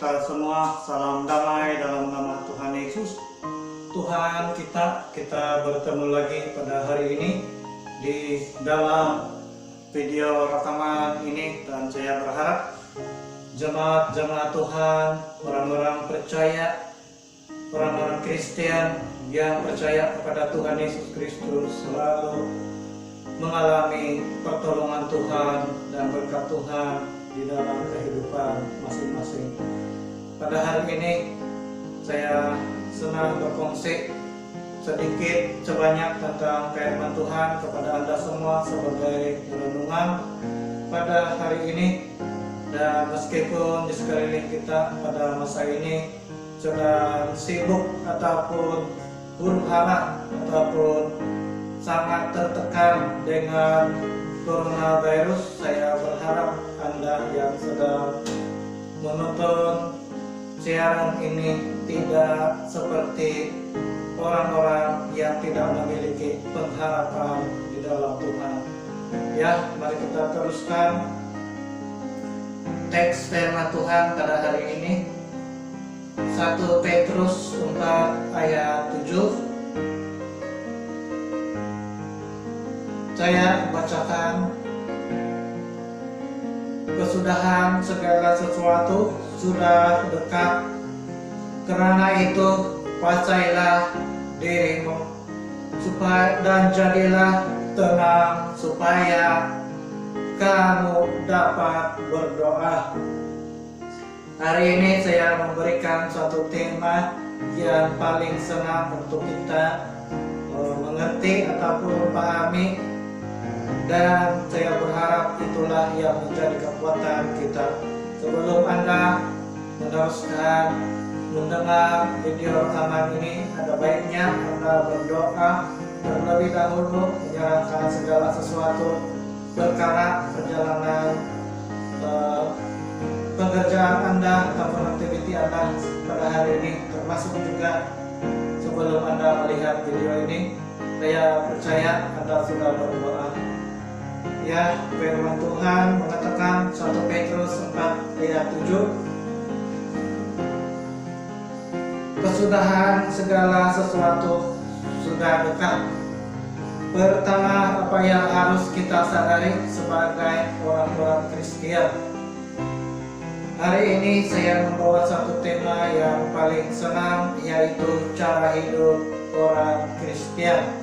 Kita semua salam damai dalam nama Tuhan Yesus. Tuhan kita bertemu lagi pada hari ini di dalam video rekaman ini, dan saya berharap jemaat-jemaat Tuhan, orang-orang percaya, orang-orang Kristen yang percaya kepada Tuhan Yesus Kristus selalu mengalami pertolongan Tuhan dan berkat Tuhan di dalam kehidupan masing-masing. Pada hari ini saya senang berkongsi sedikit sebanyak tentang firman Tuhan kepada Anda semua sebagai renungan pada hari ini. Dan meskipun di sekeliling kita pada masa ini sedang sibuk ataupun huru hara ataupun sangat tertekan dengan coronavirus, saya berharap Anda yang sedang menonton siaran ini tidak seperti orang-orang yang tidak memiliki pengharapan di dalam Tuhan. Ya, mari kita teruskan teks firman Tuhan pada hari ini. 1 Petrus 4 ayat 7. Saya bacakan. Kesudahan segala sesuatu sudah dekat, karena itu kuasailah dirimu dan jadilah tenang supaya kamu dapat berdoa. Hari ini saya memberikan suatu tema yang paling senang untuk kita mengerti ataupun pahami, dan saya berharap itulah yang menjadi kekuatan kita. Sebelum Anda meneruskan mendengar video rekaman ini, ada baiknya Anda berdoa terlebih dahulu, menyerahkan segala sesuatu perkara perjalanan pekerjaan Anda ataupun aktiviti Anda pada hari ini, termasuk juga sebelum Anda melihat video ini. Saya percaya Anda sudah berdoa. Ya, firman Tuhan mengatakan 1 Petrus 4 ayat 7. Kesudahan segala sesuatu sudah dekat. Pertama, apa yang harus kita sadari sebagai orang-orang Kristen? Hari ini saya membawa satu tema yang paling senang, yaitu cara hidup orang Kristen.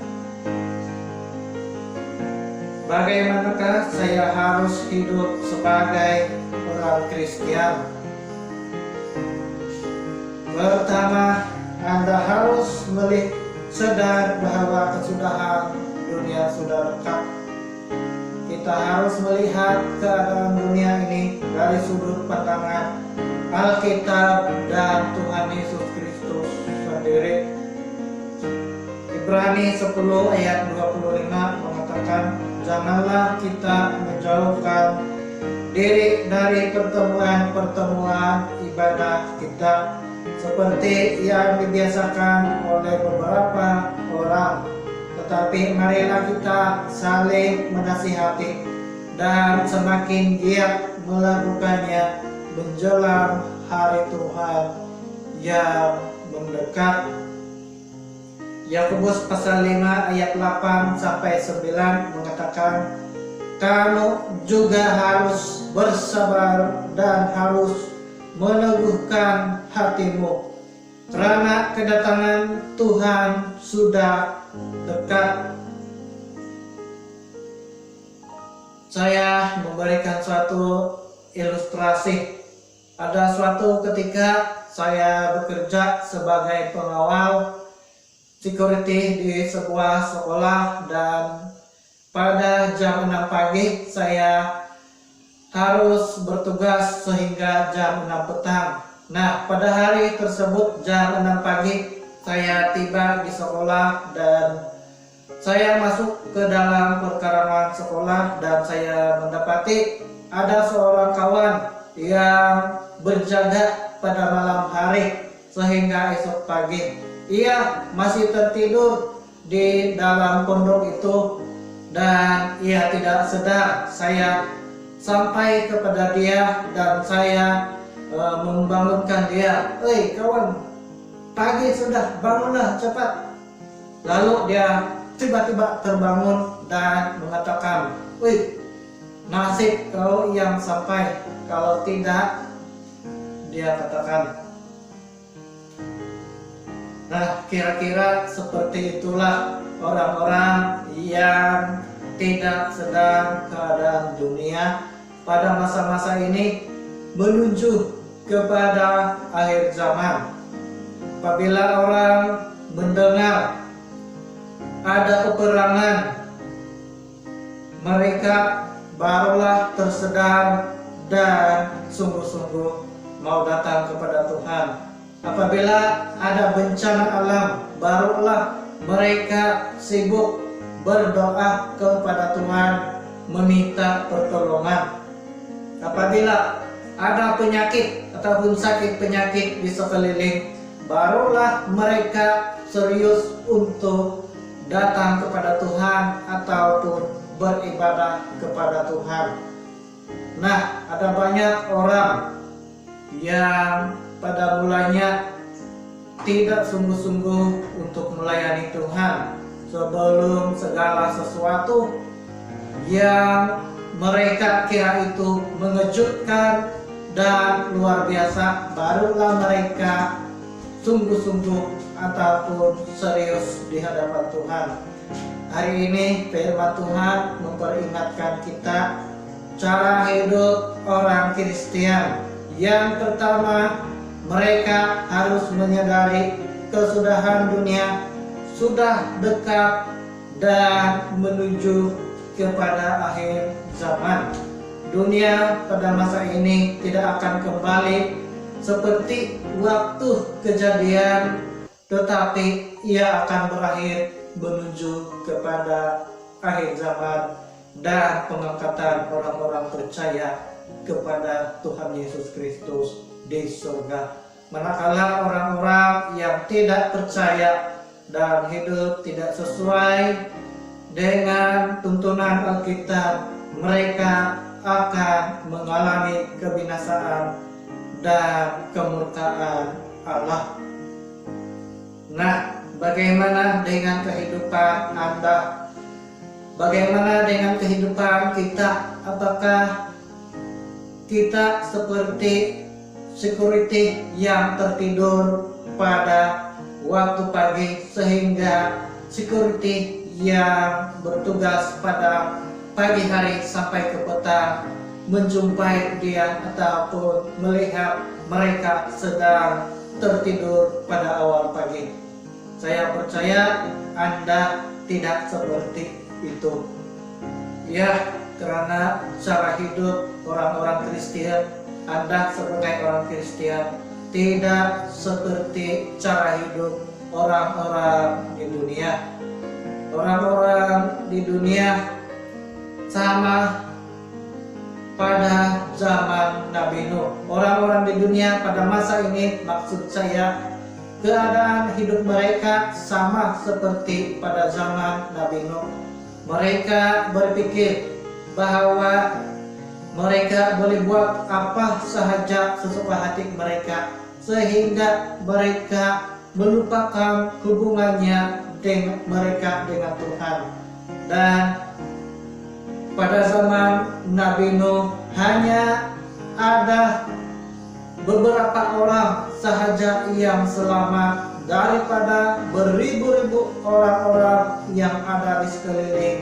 Bagaimanakah saya harus hidup sebagai orang Kristen? Pertama, Anda harus sadar bahwa kesudahan dunia sudah dekat. Kita harus melihat keadaan dunia ini dari sudut pandangan Alkitab dan Tuhan Yesus Kristus sendiri. Ibrani 10 ayat 25 mengatakan, janganlah kita menjauhkan diri dari pertemuan-pertemuan ibadah kita seperti yang dibiasakan oleh beberapa orang, tetapi marilah kita saling menasihati dan semakin giat melakukannya menjelang hari Tuhan yang mendekat. Yakobus pasal 5 ayat 8 sampai 9 mengatakan, kamu juga harus bersabar dan harus meneguhkan hatimu, karena kedatangan Tuhan sudah dekat. Saya memberikan suatu ilustrasi. Ada suatu ketika saya bekerja sebagai pengawal security di sebuah sekolah, dan pada jam 6 pagi saya harus bertugas sehingga jam 6 petang. Nah, pada hari tersebut jam 6 pagi saya tiba di sekolah dan saya masuk ke dalam perkarangan sekolah, dan saya mendapati ada seorang kawan yang berjaga pada malam hari sehingga esok pagi. Ia masih tertidur di dalam pondok itu, dan ia tidak sadar. Saya sampai kepada dia dan saya membangunkan dia, kawan, pagi sudah, bangunlah cepat. Lalu dia tiba-tiba terbangun dan mengatakan, nasib kau yang sampai, kalau tidak, dia katakan. Nah, kira-kira seperti itulah orang-orang yang tidak sedang keadaan dunia pada masa-masa ini menuju kepada akhir zaman. Apabila orang mendengar ada peperangan, mereka barulah tersedar dan sungguh-sungguh mau datang kepada Tuhan. Apabila ada bencana alam, barulah mereka sibuk berdoa kepada Tuhan, meminta pertolongan. Apabila ada penyakit ataupun sakit penyakit di sekeliling, barulah mereka serius untuk datang kepada Tuhan ataupun beribadah kepada Tuhan. Nah, ada banyak orang yang pada mulanya tidak sungguh-sungguh untuk melayani Tuhan. Sebelum segala sesuatu yang mereka kira itu mengejutkan dan luar biasa, barulah mereka sungguh-sungguh ataupun serius di hadapan Tuhan. Hari ini firman Tuhan memperingatkan kita cara hidup orang Kristen. Yang pertama, mereka harus menyadari kesudahan dunia sudah dekat dan menuju kepada akhir zaman. Dunia pada masa ini tidak akan kembali seperti waktu kejadian, tetapi ia akan berakhir menuju kepada akhir zaman dan pengangkatan orang-orang percaya kepada Tuhan Yesus Kristus di surga. Manakala orang-orang yang tidak percaya dan hidup tidak sesuai dengan tuntunan Alkitab, mereka akan mengalami kebinasaan dan kemurkaan Allah. Nah, bagaimana dengan kehidupan Anda? Bagaimana dengan kehidupan kita? Apakah kita seperti security yang tertidur pada waktu pagi, sehingga security yang bertugas pada pagi hari sampai ke petang menjumpai dia ataupun melihat mereka sedang tertidur pada awal pagi? Saya percaya Anda tidak seperti itu. Ya, karena cara hidup orang-orang Kristen, Anda sebagai orang Kristen tidak seperti cara hidup orang-orang di dunia. Orang-orang di dunia sama pada zaman Nabi Nuh. Orang-orang di dunia pada masa ini, maksud saya, keadaan hidup mereka sama seperti pada zaman Nabi Nuh. Mereka berpikir bahwa mereka boleh buat apa sahaja sesuka hati mereka, sehingga mereka melupakan hubungannya dengan Tuhan. Dan pada zaman Nabi Nuh hanya ada beberapa orang sahaja yang selamat daripada beribu-ribu orang-orang yang ada di sekeliling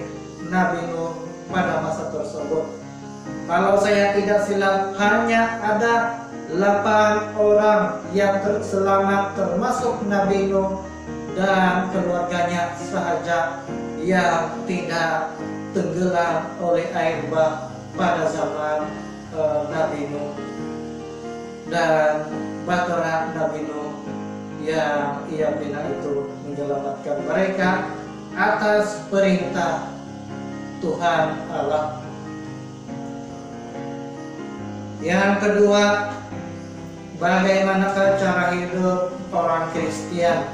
Nabi Nuh pada masa tersebut. Kalau saya tidak silap, hanya ada 8 orang yang selamat, termasuk Nabi Nuh dan keluarganya sahaja yang tidak tenggelam oleh air bah pada zaman Nabi Nuh. Dan bahtera Nabi Nuh yang ia bina itu menyelamatkan mereka atas perintah Tuhan Allah. Yang kedua, bagaimanakah cara hidup orang Kristen?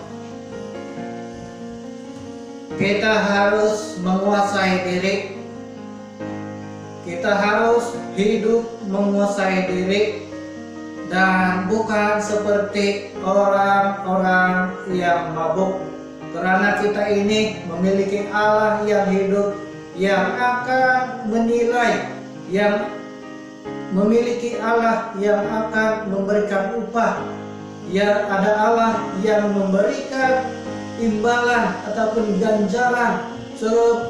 Kita harus menguasai diri. Kita harus hidup menguasai diri. dan bukan seperti orang-orang yang mabuk. Karena kita ini memiliki Allah yang hidup, yang akan menilai, yang memiliki Allah yang akan memberikan upah. Ya, ada Allah yang memberikan imbalan ataupun ganjaran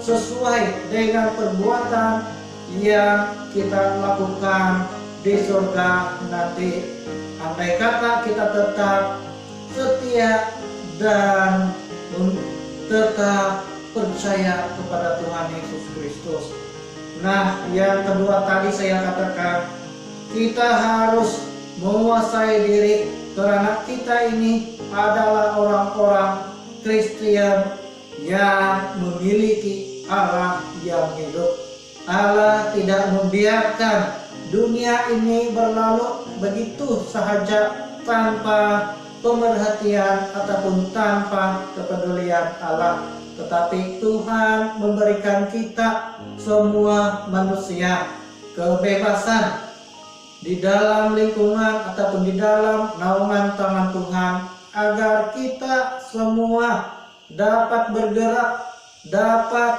sesuai dengan perbuatan yang kita lakukan di surga nanti. Andai kata kita tetap setia dan tetap percaya kepada Tuhan Yesus Kristus. Nah, yang kedua tadi saya katakan, kita harus menguasai diri karena kita ini adalah orang-orang Kristen yang memiliki Allah yang hidup. Allah tidak membiarkan dunia ini berlalu begitu sahaja tanpa pemerhatian ataupun tanpa kepedulian Allah. Tetapi Tuhan memberikan kita semua manusia kebebasan di dalam lingkungan ataupun di dalam naungan tangan Tuhan, agar kita semua dapat bergerak, dapat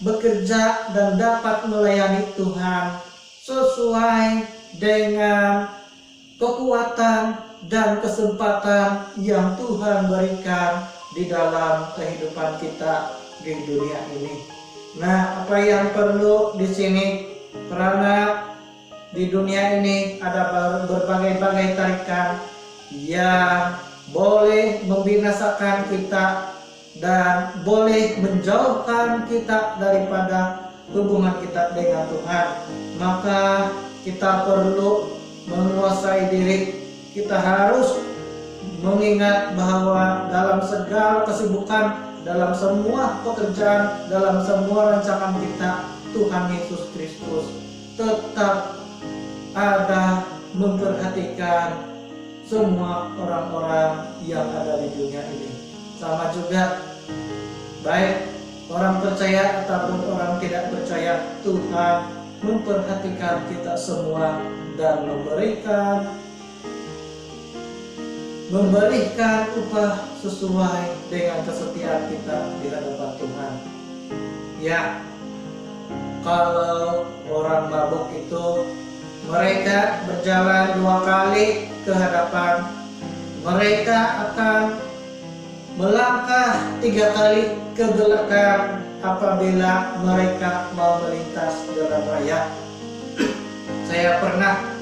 bekerja dan dapat melayani Tuhan sesuai dengan kekuatan dan kesempatan yang Tuhan berikan di dalam kehidupan kita di dunia ini. Nah, apa yang perlu di sini, karena di dunia ini ada berbagai-bagai tarikan yang boleh membinasakan kita dan boleh menjauhkan kita daripada hubungan kita dengan Tuhan. Maka kita perlu menguasai diri. Kita harus mengingat bahwa dalam segala kesibukan, dalam semua pekerjaan, dalam semua rancangan kita, Tuhan Yesus Kristus tetap ada memperhatikan semua orang-orang yang ada di dunia ini. Sama juga, baik orang percaya ataupun orang tidak percaya, Tuhan memperhatikan kita semua dan memberikan upah sesuai dengan kesetiaan kita di hadapan Tuhan. Ya, kalau orang mabuk itu mereka berjalan 2 kali ke hadapan, mereka akan melangkah 3 kali ke belakang apabila mereka mau melintas jalan raya. Saya pernah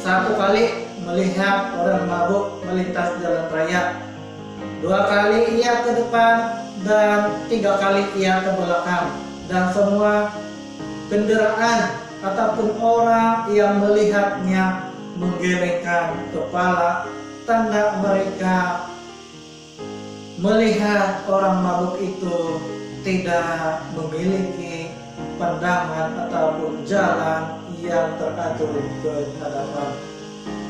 1 kali melihat orang mabuk melintas jalan raya. 2 kali ia ke depan dan 3 kali ia ke belakang, dan semua kendaraan ataupun orang yang melihatnya menggelengkan kepala, tanda mereka melihat orang mabuk itu tidak memiliki pandangan ataupun jalan yang teratur ke hadapan.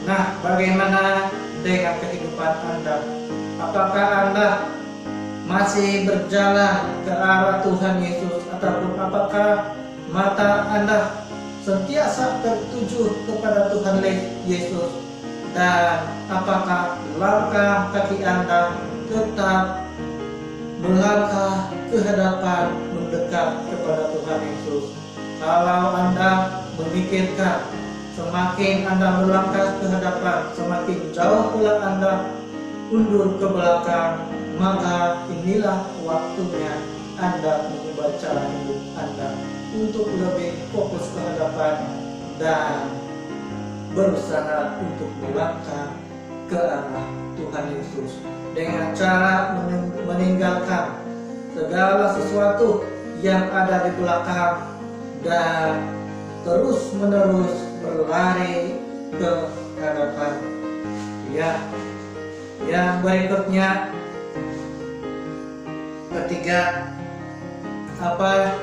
Nah, bagaimana dengan kehidupan Anda? Apakah Anda masih berjalan ke arah Tuhan Yesus, ataupun apakah mata Anda sentiasa tertuju kepada Tuhan Yesus, dan apakah langkah kaki Anda tetap melangkah ke hadapan, mendekat kepada Tuhan Yesus? Kalau Anda memikirkan semakin Anda melangkah ke hadapan, semakin jauh pula Anda undur ke belakang, maka inilah waktunya Anda mengubah cara hidup Anda untuk lebih fokus ke hadapan dan berusaha untuk melangkah ke arah Tuhan Yesus dengan cara meninggalkan segala sesuatu yang ada di belakang dan terus-menerus berlari ke hadapan. Ya, yang berikutnya, ketiga, apa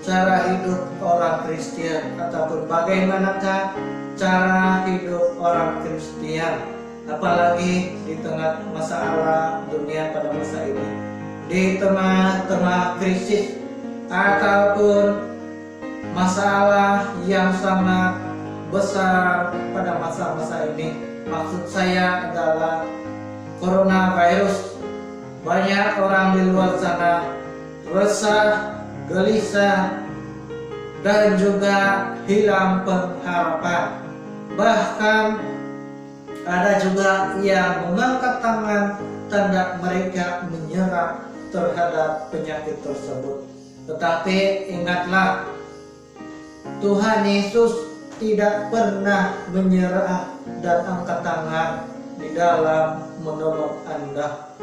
cara hidup orang Kristen, ataupun bagaimanakah cara hidup orang Kristen, apalagi di tengah masalah dunia pada masa ini, di tengah krisis ataupun masalah yang sangat besar pada masa-masa ini. Maksud saya adalah coronavirus. Banyak orang di luar sana resah, gelisah, dan juga hilang pengharapan. Bahkan ada juga yang mengangkat tangan, tanda mereka menyerah terhadap penyakit tersebut. Tetapi ingatlah, Tuhan Yesus tidak pernah menyerah dan angkat tangan di dalam menolong Anda.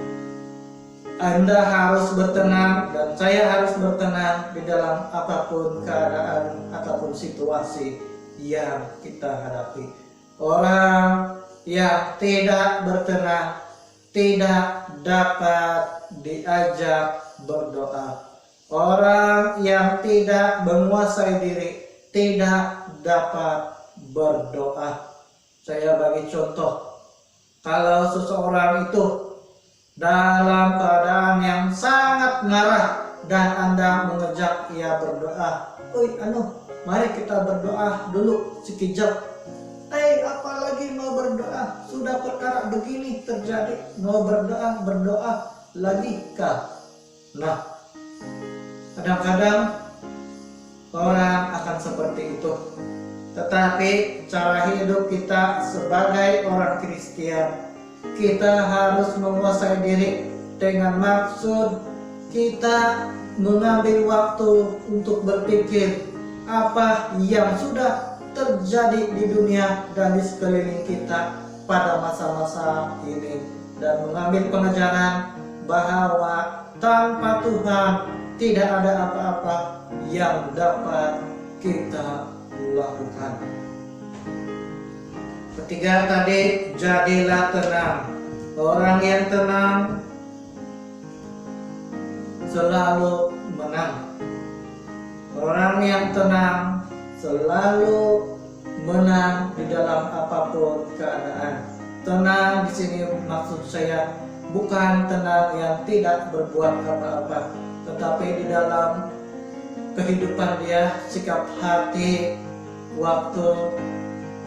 Anda harus bertenang dan saya harus bertenang di dalam apapun keadaan ataupun situasi yang kita hadapi. Orang yang tidak bertenang tidak dapat diajak berdoa. Orang yang tidak menguasai diri tidak dapat berdoa. Saya bagi contoh, kalau seseorang itu dalam keadaan yang sangat marah dan Anda mengajak ia berdoa, mari kita berdoa dulu sekejap. Apalagi mau berdoa, sudah perkara begini terjadi, mau berdoa lagi kah? Nah, kadang-kadang orang akan seperti itu. Tetapi cara hidup kita sebagai orang Kristen, kita harus menguasai diri dengan maksud kita mengambil waktu untuk berpikir apa yang sudah terjadi di dunia dan di sekeliling kita pada masa-masa ini, dan mengambil pengajaran bahwa tanpa Tuhan tidak ada apa-apa yang dapat kita lakukan. Ketiga tadi, jadilah tenang. Orang yang tenang selalu menang. Orang yang tenang selalu menang di dalam apapun keadaan. Tenang di sini maksud saya bukan tenang yang tidak berbuat apa-apa, tetapi di dalam kehidupan dia, sikap hati, waktu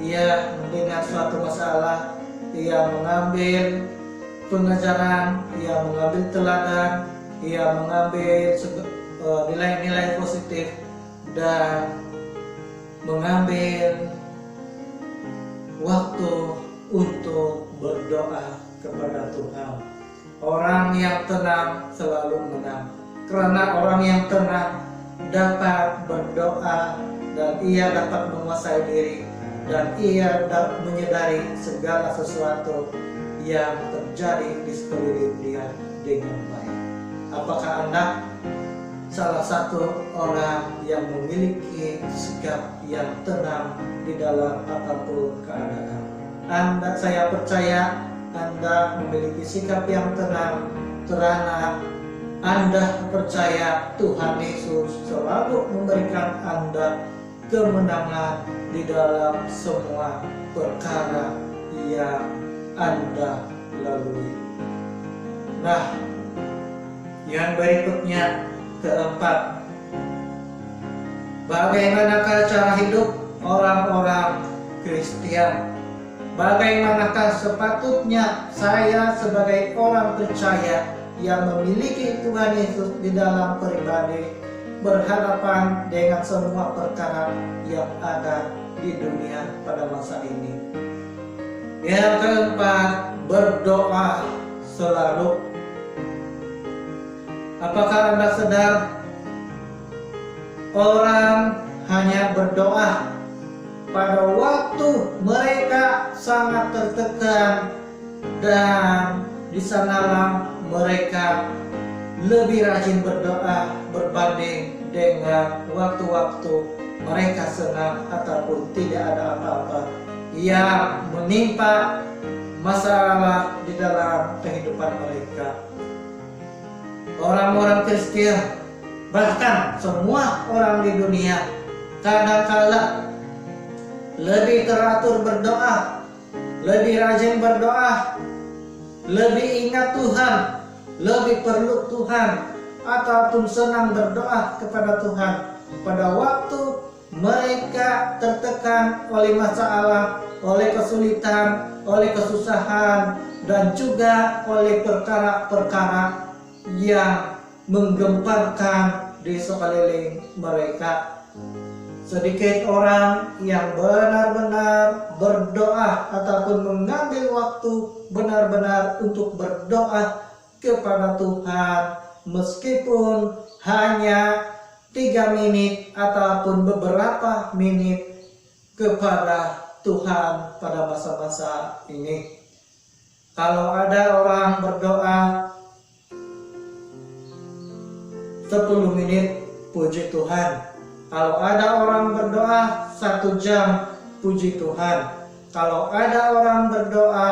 ia mendengar suatu masalah, ia mengambil pengajaran, ia mengambil teladan, ia mengambil nilai-nilai positif dan mengambil waktu untuk berdoa kepada Tuhan. Orang yang tenang selalu menang, karena orang yang tenang dapat berdoa dan ia dapat menguasai diri, dan ia dapat menyadari segala sesuatu yang terjadi di sekeliling dia dengan baik. Apakah Anda salah satu orang yang memiliki sikap yang tenang di dalam apapun keadaan? Saya percaya Anda memiliki sikap yang tenang karena Anda percaya Tuhan Yesus selalu memberikan Anda kemenangan di dalam semua perkara yang Anda lalui. Nah, yang berikutnya, keempat, bagaimanakah cara hidup orang-orang Kristen? Bagaimanakah sepatutnya saya sebagai orang percaya yang memiliki Tuhan Yesus di dalam pribadi berhadapan dengan semua perkara yang ada di dunia pada masa ini? Yang keempat, berdoa selalu. Apakah Anda sadar orang hanya berdoa pada waktu mereka sangat tertekan, dan di sanalah mereka lebih rajin berdoa berbanding dengan waktu-waktu mereka senang ataupun tidak ada apa-apa yang menimpa masalah di dalam kehidupan mereka. Orang-orang Kristen, bahkan semua orang di dunia, kadang-kala lebih teratur berdoa, lebih rajin berdoa, lebih ingat Tuhan, lebih perlu Tuhan, ataupun senang berdoa kepada Tuhan pada waktu mereka tertekan oleh masalah, oleh kesulitan, oleh kesusahan, dan juga oleh perkara-perkara yang menggemparkan di sekeliling mereka. Sedikit orang yang benar-benar berdoa ataupun mengambil waktu benar-benar untuk berdoa kepada Tuhan, meskipun hanya 3 menit ataupun beberapa menit kepada Tuhan pada masa-masa ini. Kalau ada orang berdoa 10 menit, puji Tuhan. Kalau ada orang berdoa 1 jam, puji Tuhan. Kalau ada orang berdoa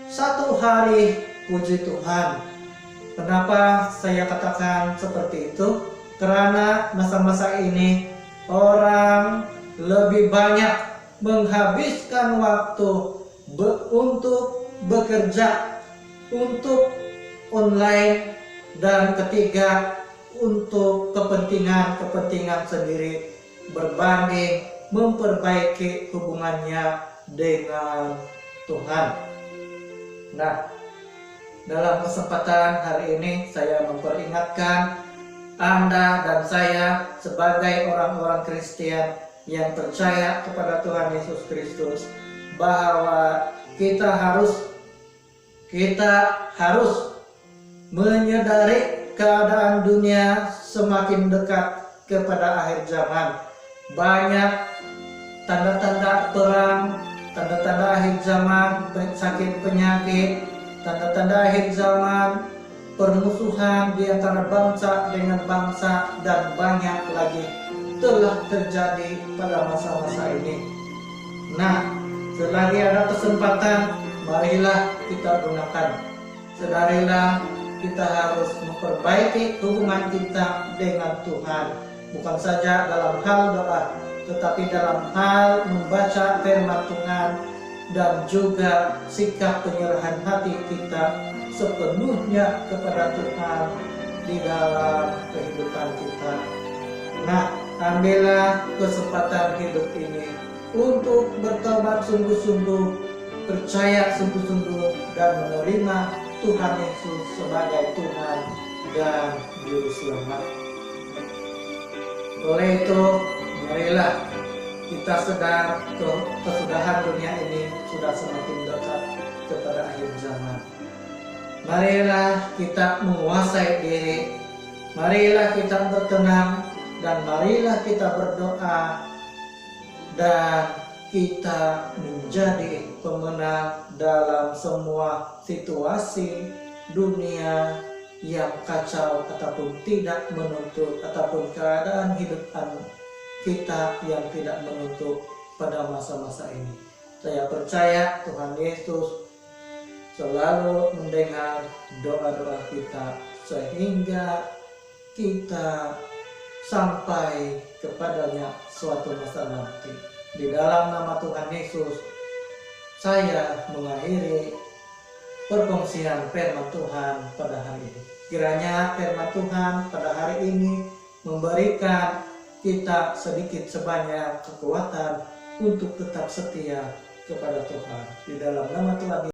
1 hari, puji Tuhan. Kenapa saya katakan seperti itu? Karena masa-masa ini orang lebih banyak menghabiskan waktu untuk bekerja, untuk online, dan ketiga untuk kepentingan sendiri berbanding memperbaiki hubungannya dengan Tuhan. Nah, dalam kesempatan hari ini saya memperingatkan Anda dan saya sebagai orang-orang Kristen yang percaya kepada Tuhan Yesus Kristus bahwa kita harus menyadari keadaan dunia semakin dekat kepada akhir zaman. Banyak tanda-tanda perang, tanda-tanda akhir zaman, sakit penyakit, tanda-tanda akhir zaman, permusuhan di antara bangsa dengan bangsa, dan banyak lagi telah terjadi pada masa-masa ini. Nah, selagi ada kesempatan, marilah kita gunakan. Sadarilah kita harus memperbaiki hubungan kita dengan Tuhan, bukan saja dalam hal doa, tetapi dalam hal membaca firman Tuhan dan juga sikap penyerahan hati kita sepenuhnya kepada Tuhan di dalam kehidupan kita. Nah, ambillah kesempatan hidup ini untuk bertobat sungguh-sungguh, percaya sungguh-sungguh, dan menerima Tuhan Yesus sebagai Tuhan dan Juru Selamat. Oleh itu, marilah kita sadar kesudahan dunia ini sudah semakin dekat kepada akhir zaman. Marilah kita menguasai diri, marilah kita bertenang, dan marilah kita berdoa, dan kita menjadi pemenang dalam semua situasi dunia yang kacau ataupun tidak menuntut, ataupun keadaan hidup kita yang tidak menuntut pada masa-masa ini. Saya percaya Tuhan Yesus selalu mendengar doa-doa kita sehingga kita sampai kepadanya suatu masa nanti. Di dalam nama Tuhan Yesus, saya mengakhiri perkongsian firman Tuhan pada hari ini. Kiranya firman Tuhan pada hari ini memberikan kita sedikit sebanyak kekuatan untuk tetap setia kepada Tuhan. Di dalam nama Tuhan